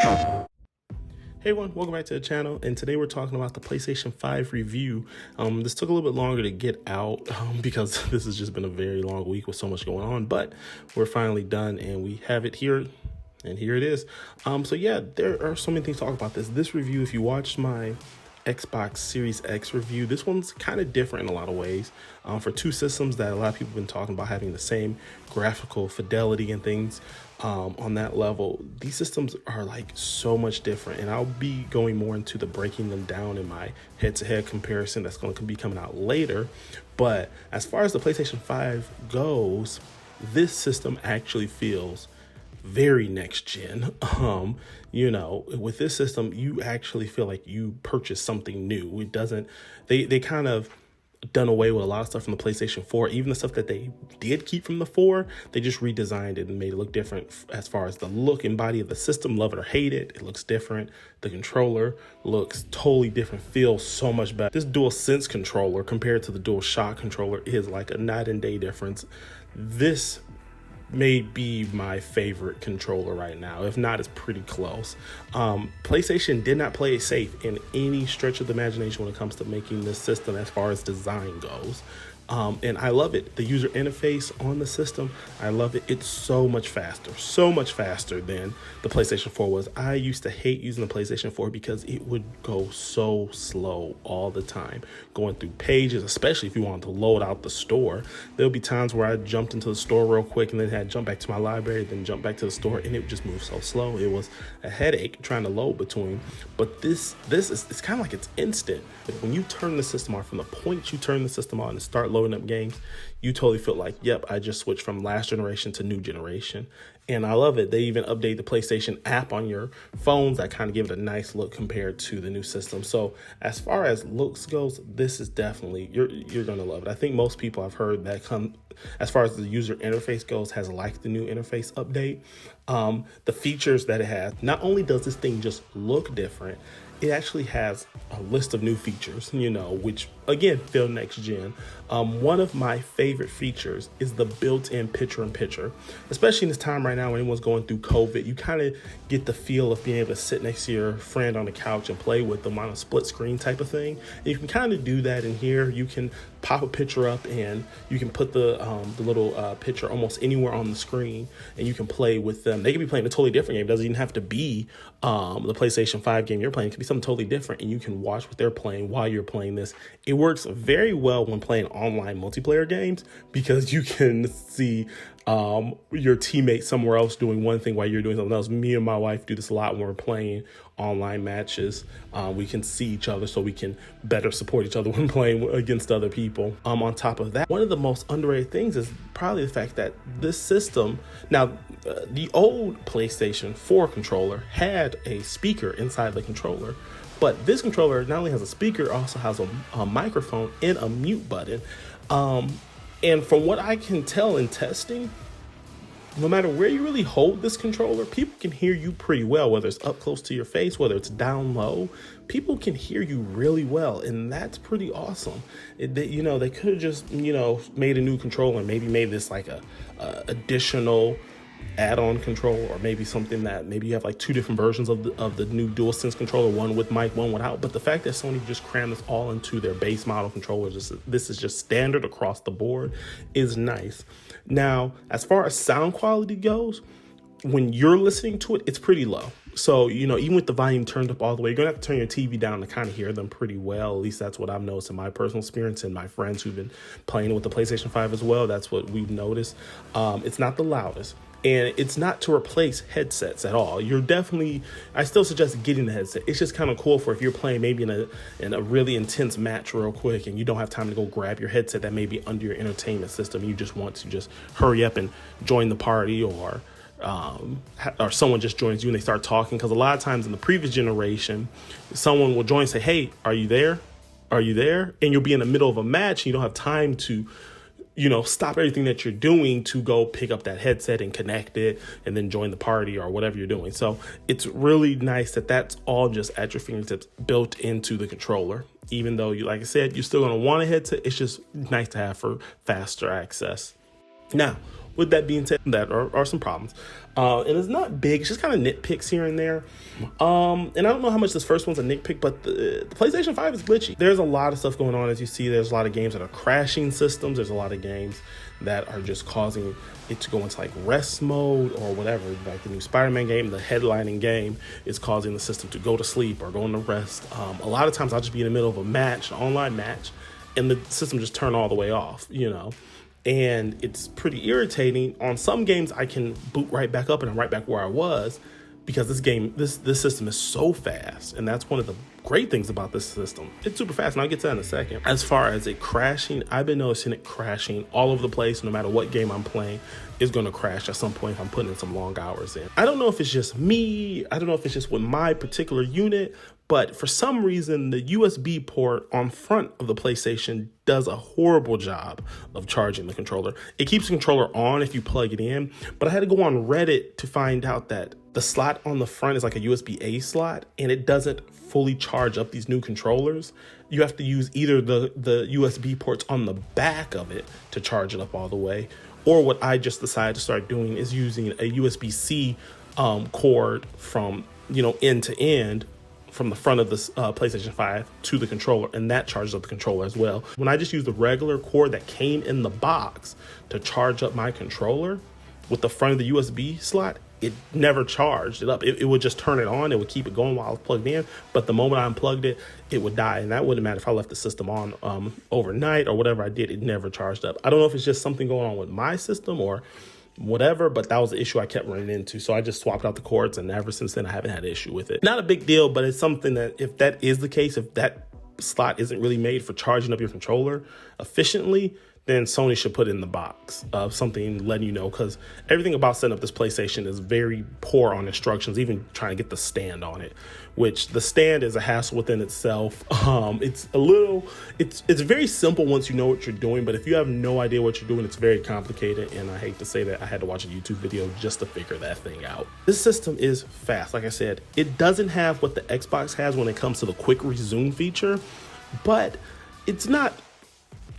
Hey everyone, welcome back to the channel, and today we're talking about the PlayStation 5 review. This took a little bit longer to get out because this has just been a very long week with so much going on, but we're finally done and we have it here, and here it is. So yeah, there are so many things to talk about this review. If you watched my Xbox Series X review, this one's kind of different in a lot of ways. For two systems that a lot of people have been talking about having the same graphical fidelity and things on that level, these systems are like so much different, and I'll be going more into the breaking them down in my head-to-head comparison that's going to be coming out later. But as far as the PlayStation 5 goes, this system actually feels very next gen. With this system, you actually feel like you purchased something new. It doesn't, they kind of done away with a lot of stuff from the PlayStation 4. Even the stuff that they did keep from the 4, they just redesigned it and made it look different as far as the look and body of the system. Love it or hate it, it looks different. The controller looks totally different, feels so much better. This DualSense controller compared to the DualShock controller is like a night and day difference. This may be my favorite controller right now. If not, it's pretty close. PlayStation did not play it safe in any stretch of the imagination when it comes to making this system as far as design goes. And I love it. The user interface on the system, I love it. It's so much faster than the PlayStation 4 was. I used to hate using the PlayStation 4 because it would go so slow all the time, going through pages, especially if you wanted to load out the store. There'll be times where I jumped into the store real quick and then had to jump back to my library, then jump back to the store, and it would just move so slow. It was a headache trying to load between. But this is, it's kind of like it's instant. When you turn the system on, from the point you turn the system on and start loading up games, you totally feel like, yep, I just switched from last generation to new generation. And I love it. They even update the PlayStation app on your phones that kind of give it a nice look compared to the new system. So as far as looks goes, this is definitely, you're gonna love it. I think most people I've heard that come as far as the user interface goes has liked the new interface update. The features that it has, not only does this thing just look different, it actually has a list of new features, which again feel next gen. One of my favorite features is the built-in picture-in-picture, especially in this time right now when everyone's going through COVID. You kind of get the feel of being able to sit next to your friend on the couch and play with them on a split screen type of thing. And you can kind of do that in here. You can pop a picture up and you can put the little picture almost anywhere on the screen, and you can play with them. They can be playing a totally different game. It doesn't even have to be the PlayStation 5 game you're playing. It could be something totally different, and you can watch what they're playing while you're playing this. It works very well when playing online multiplayer games because you can see your teammate somewhere else doing one thing while you're doing something else. Me and my wife do this a lot when we're playing online matches. We can see each other so we can better support each other when playing against other people. On top of that, one of the most underrated things is probably the fact that this system, now the old PlayStation 4 controller had a speaker inside the controller, but this controller not only has a speaker, also has a microphone and a mute button. And from what I can tell in testing, no matter where you really hold this controller, people can hear you pretty well, whether it's up close to your face, whether it's down low. People can hear you really well, and that's pretty awesome. They could have just, made a new controller and maybe made this like a additional add-on controller, or maybe something that maybe you have like two different versions of the new DualSense controller, one with mic, one without. But the fact that Sony just crammed this all into their base model controllers, this is just standard across the board, is nice. Now, as far as sound quality goes, when you're listening to it, it's pretty low. So, even with the volume turned up all the way, you're going to have to turn your TV down to kind of hear them pretty well. At least that's what I've noticed in my personal experience, and my friends who've been playing with the PlayStation 5 as well. That's what we've noticed. It's not the loudest. And it's not to replace headsets at all. I still suggest getting the headset. It's just kind of cool for if you're playing maybe in a really intense match real quick and you don't have time to go grab your headset that may be under your entertainment system. You just want to just hurry up and join the party, or someone just joins you and they start talking. Because a lot of times in the previous generation, someone will join and say, "Hey, are you there? Are you there?" And you'll be in the middle of a match and you don't have time to stop everything that you're doing to go pick up that headset and connect it and then join the party or whatever you're doing. So it's really nice that that's all just at your fingertips, built into the controller. Even though, like I said, you're still going to want a headset, it's just nice to have for faster access. Now, With that being said, that are some problems. And it's not big, it's just kind of nitpicks here and there. And I don't know how much this first one's a nitpick, but the PlayStation 5 is glitchy. There's a lot of stuff going on, as you see. There's a lot of games that are crashing systems. There's a lot of games that are just causing it to go into like rest mode or whatever. Like the new Spider-Man game, the headlining game, is causing the system to go to sleep or go into rest. A lot of times I'll just be in the middle of a match, an online match, and the system just turn all the way off, you know. And it's pretty irritating. On some games, I can boot right back up and I'm right back where I was, because this system is so fast. And that's one of the great things about this system. It's super fast, and I'll get to that in a second. As far as it crashing, I've been noticing it crashing all over the place. No matter what game I'm playing, it's going to crash at some point if I'm putting in some long hours in. I don't know if it's just me. I don't know if it's just with my particular unit, but for some reason, the USB port on front of the PlayStation does a horrible job of charging the controller. It keeps the controller on if you plug it in, but I had to go on Reddit to find out that the slot on the front is like a USB-A slot, and it doesn't fully charge up these new controllers. You have to use either the USB ports on the back of it to charge it up all the way, or what I just decided to start doing is using a USB-C cord from, end to end, from the front of the PlayStation 5 to the controller, and that charges up the controller as well. When I just use the regular cord that came in the box to charge up my controller with the front of the USB slot, it never charged it up. It would just turn it on. It would keep it going while I was plugged in, but the moment I unplugged it, it would die. And that wouldn't matter if I left the system on overnight or whatever I did, it never charged up. I don't know if it's just something going on with my system or whatever, but that was the issue I kept running into. So I just swapped out the cords, and ever since then I haven't had an issue with it. Not a big deal, but it's something that if that is the case, if that slot isn't really made for charging up your controller efficiently, then Sony should put it in the box of something letting you know, because everything about setting up this PlayStation is very poor on instructions, even trying to get the stand on it, which the stand is a hassle within itself. It's very simple once you know what you're doing, but if you have no idea what you're doing, it's very complicated. And I hate to say that I had to watch a YouTube video just to figure that thing out. This system is fast. Like I said, it doesn't have what the Xbox has when it comes to the quick resume feature, but it's not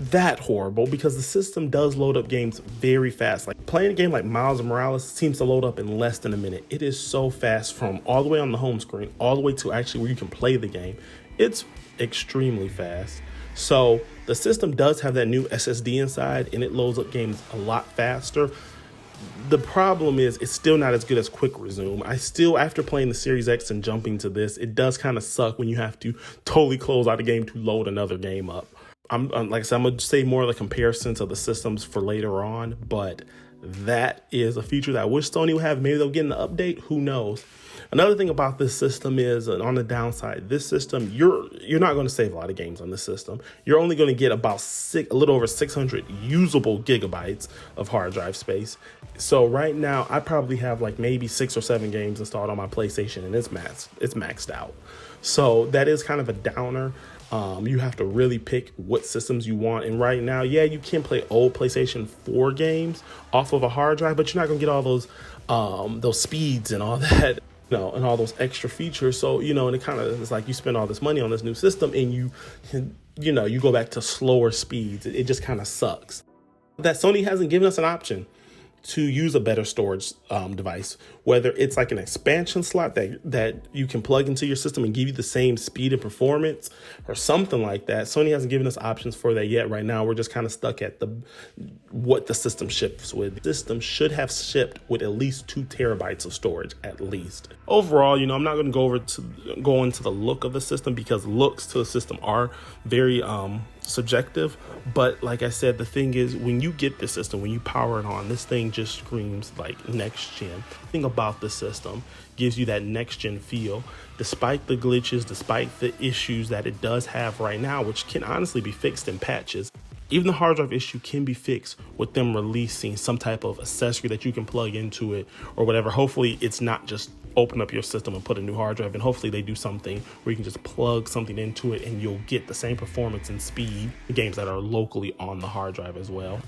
that horrible, because the system does load up games very fast. Like playing a game like Miles Morales seems to load up in less than a minute. It is so fast, from all the way on the home screen all the way to actually where you can play the game. It's extremely fast. So the system does have that new SSD inside, and it loads up games a lot faster. The problem is it's still not as good as quick resume. After playing the Series X and jumping to this, it does kind of suck when you have to totally close out a game to load another game up. Like I said, I'm going to say more of the comparisons of the systems for later on, but that is a feature that I wish Sony would have. Maybe they'll get an update. Who knows? Another thing about this system is, on the downside, this system, you're not going to save a lot of games on this system. You're only going to get about a little over 600 usable gigabytes of hard drive space. So right now, I probably have like maybe 6 or 7 games installed on my PlayStation, and it's maxed out. So that is kind of a downer. You have to really pick what systems you want. And right now, yeah, you can play old PlayStation 4 games off of a hard drive, but you're not going to get all those speeds and all that, and all those extra features. So, and it kind of is like you spend all this money on this new system and you go back to slower speeds. It just kind of sucks that Sony hasn't given us an option to use a better storage device, whether it's like an expansion slot that you can plug into your system and give you the same speed and performance or something like that. Sony hasn't given us options for that yet. Right now, we're just kind of stuck at what the system ships with. The system should have shipped with at least 2 terabytes of storage, at least. Overall, I'm not going to go into the look of the system, because looks to the system are very subjective. But like I said, the thing is, when you get this system, when you power it on, this thing just screams like next gen. The thing about the system gives you that next gen feel, despite the glitches, despite the issues that it does have right now, which can honestly be fixed in patches. Even the hard drive issue can be fixed with them releasing some type of accessory that you can plug into it or whatever. Hopefully it's not just open up your system and put a new hard drive, and hopefully they do something where you can just plug something into it and you'll get the same performance and speed, the games that are locally on the hard drive as well.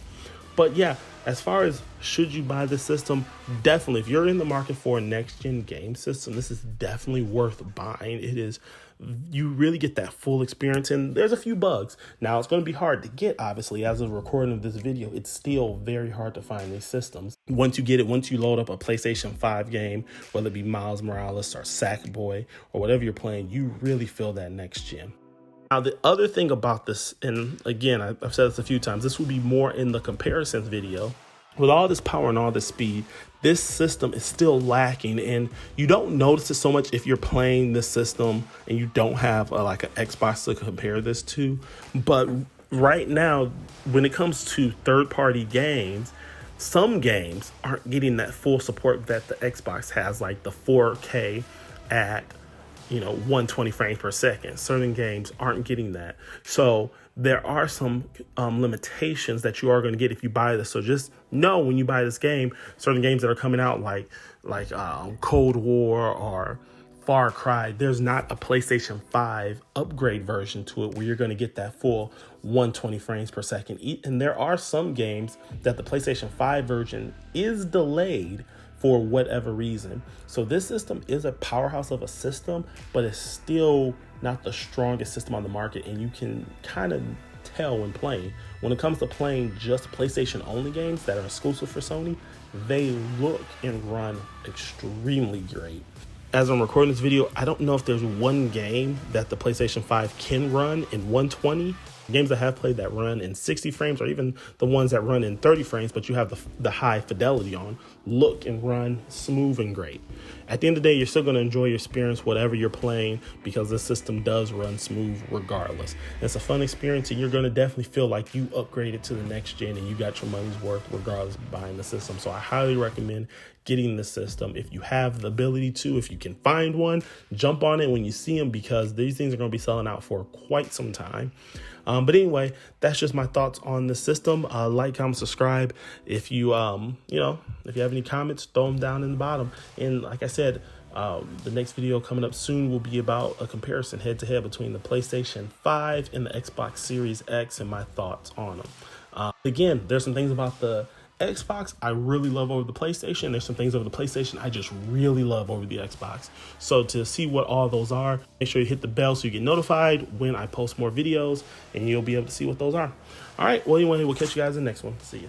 But yeah, as far as should you buy this system, definitely, if you're in the market for a next gen game system, this is definitely worth buying. It is, you really get that full experience, and there's a few bugs. Now, it's going to be hard to get, obviously, as of recording of this video. It's still very hard to find these systems. Once you get it, once you load up a PlayStation 5 game, whether it be Miles Morales or Sackboy or whatever you're playing, you really feel that next gen. Now, the other thing about this, and again, I've said this a few times, this will be more in the comparisons video. With all this power and all this speed, this system is still lacking, and you don't notice it so much if you're playing this system and you don't have like an Xbox to compare this to. But right now, when it comes to third-party games, some games aren't getting that full support that the Xbox has, like the 4K at 120 frames per second. Certain games aren't getting that. So there are some limitations that you are going to get if you buy this. So just know when you buy this game, certain games that are coming out like Cold War or Far Cry, there's not a PlayStation 5 upgrade version to it where you're going to get that full 120 frames per second. And there are some games that the PlayStation 5 version is delayed for whatever reason. So this system is a powerhouse of a system, but it's still not the strongest system on the market, and you can kind of tell when playing. When it comes to playing just PlayStation only games that are exclusive for Sony, they look and run extremely great. As I'm recording this video, I don't know if there's one game that the PlayStation 5 can run in 120. Games I have played that run in 60 frames, or even the ones that run in 30 frames, but you have the high fidelity on, look and run smooth and great. At the end of the day, you're still going to enjoy your experience, whatever you're playing, because this system does run smooth regardless. It's a fun experience, and you're going to definitely feel like you upgraded to the next gen and you got your money's worth regardless of buying the system. So I highly recommend getting the system if you have the ability to. If you can find one, jump on it when you see them, because these things are going to be selling out for quite some time. But anyway, that's just my thoughts on the system. Like, comment, subscribe. If you, if you have any comments, throw them down in the bottom. And like I said, the next video coming up soon will be about a comparison head to head between the PlayStation 5 and the Xbox Series X and my thoughts on them. Again, there's some things about the Xbox I really love over the PlayStation. There's some things over the PlayStation I just really love over the Xbox. So to see what all those are, make sure you hit the bell so you get notified when I post more videos, and you'll be able to see what those are. All right, well, anyway, we'll catch you guys in the next one. See ya.